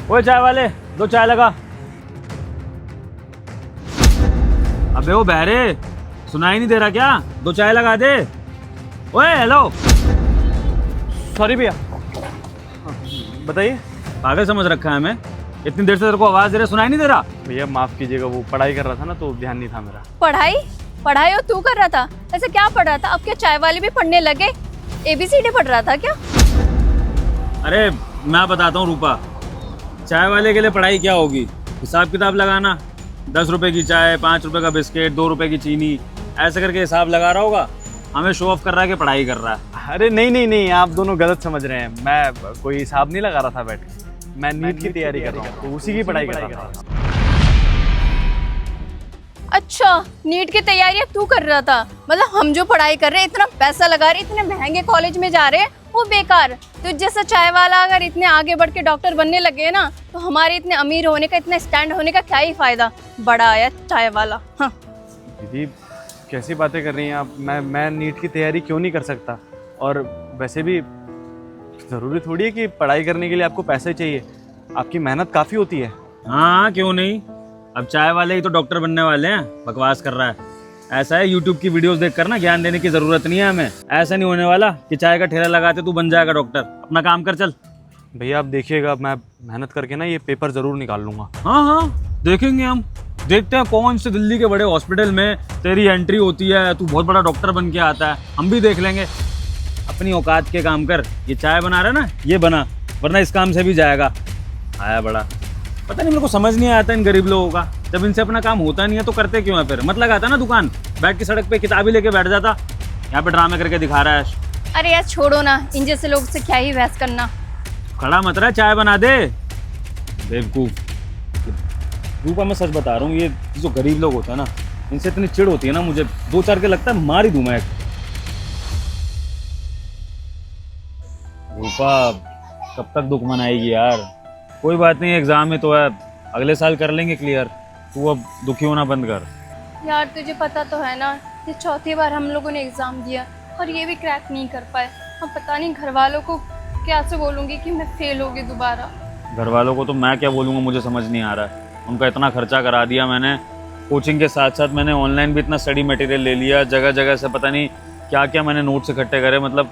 ओए चाय वाले, दो चाय लगा। अबे वो बहरे, सुनाई नहीं दे रहा क्या? दो चाय लगा दे। ओए हेलो। सॉरी भैया। बताइए। पागल समझ रखा है हमें? इतनी देर से तेरे को आवाज दे रहे, सुनाई नहीं दे रहा? भैया माफ कीजिएगा, वो पढ़ाई कर रहा था ना तो ध्यान नहीं था मेरा। पढ़ाई पढ़ाई और तू कर रहा था? ऐसे क्या पढ़ रहा था? अब क्या चाय वाले भी पढ़ने लगे? ABCD पढ़ रहा था क्या? अरे मैं बताता हूँ रूपा, चाय वाले के लिए पढ़ाई क्या होगी? हिसाब किताब लगाना, 10 रुपए की चाय, 5 रुपए का बिस्किट, 2 रुपए की चीनी, ऐसे करके हिसाब लगा रहा होगा। हमें शो ऑफ कर रहा है कि पढ़ाई कर रहा है। अरे नहीं नहीं नहीं, आप दोनों गलत समझ रहे हैं। मैं कोई हिसाब नहीं लगा रहा था बैठ के, मैं नीट की तैयारी कर रहा हूँ, तो उसी की पढ़ाई कर रहा था। अच्छा, नीट की तैयारी तू कर रहा था? मतलब हम जो पढ़ाई कर रहे हैं, इतना पैसा लगा रहे, इतने महंगे कॉलेज में जा रहे हैं, वो बेकार। तो जैसा चाय वाला अगर इतने आगे बढ़ के डॉक्टर बनने लगे ना, तो हमारे इतने अमीर होने का, इतना स्टैंड होने का क्या ही फायदा? बड़ा आया चाय वाला। हाँ। दीदी कैसी बातें कर रही हैं आप? मैं नीट की तैयारी क्यों नहीं कर सकता? और वैसे भी ज़रूरी थोड़ी है कि पढ़ाई करने के लिए आपको पैसे चाहिए, आपकी मेहनत काफ़ी होती है। हाँ क्यों नहीं, अब चाय वाले ही तो डॉक्टर बनने वाले हैं। बकवास कर रहा है। ऐसा है, यूट्यूब की वीडियोस देखकर ना ज्ञान देने की जरूरत नहीं है हमें। ऐसा नहीं होने वाला कि चाय का ठेला लगाते तू बन जाएगा डॉक्टर। अपना काम कर चल। भैया आप देखिएगा, मैं मेहनत करके ना ये पेपर ज़रूर निकाल लूँगा। हाँ हाँ देखेंगे हम, देखते हैं कौन से दिल्ली के बड़े हॉस्पिटल में तेरी एंट्री होती है, तू बहुत बड़ा डॉक्टर बन के आता है, हम भी देख लेंगे। अपनी औकात के काम कर। ये चाय बना रहा है ना, ये बना, वरना इस काम से भी जाएगा। आया बड़ा, पता नहीं मेरे को समझ नहीं आता इन गरीब लोगों का। जब इनसे अपना काम होता नहीं है तो करते क्यों है फिर? मत लगाता ना दुकान, बैठ के सड़क पे किताबी लेके बैठ जाता। यहाँ पे ड्रामे करके दिखा रहा है। अरे यार छोड़ो ना, इन जैसे लोग से क्या ही बहस करना। खड़ा मत रहा, चाय बना दे बेवकूफ। रूपा मैं सच बता रहा हूँ, ये जो गरीब लोग होते हैं ना, इनसे इतनी चिढ़ होती है ना, मुझे दो चार के लगता है मार ही दूं मैं। रूपा कब तक दुख मनाएगी यार? कोई बात नहीं, एग्जाम में तो है, अगले साल कर लेंगे क्लियर। तू अब दुखी होना बंद कर। यार तुझे पता तो है ना, ये चौथी बार हम लोगों ने एग्ज़ाम दिया और ये भी क्रैक नहीं कर पाए। अब पता नहीं घर वालों को क्या से बोलूँगी कि मैं फेल होगी दोबारा। घर वालों को तो मैं क्या बोलूँगा, मुझे समझ नहीं आ रहा है। उनका इतना खर्चा करा दिया मैंने, कोचिंग के साथ साथ मैंने ऑनलाइन भी इतना स्टडी मटेरियल ले लिया, जगह जगह से पता नहीं क्या क्या मैंने नोट्स इकट्ठे करे। मतलब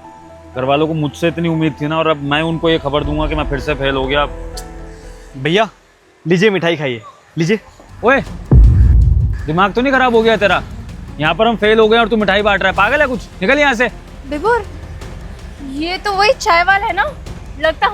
घर वालों को मुझसे इतनी उम्मीद थी ना, और अब मैं उनको ये खबर दूंगा कि मैं फिर से फेल हो गया। भैया लीजिए मिठाई खाइए, लीजिए। ओए दिमाग तो नहीं खराब हो गया तेरा? यहाँ पर हम फेल हो गए और तू मिठाई बांट रहा है, पागल है कुछ? निकल यहाँ से। विभोर, ये तो वही चाय वाला है ना? लगता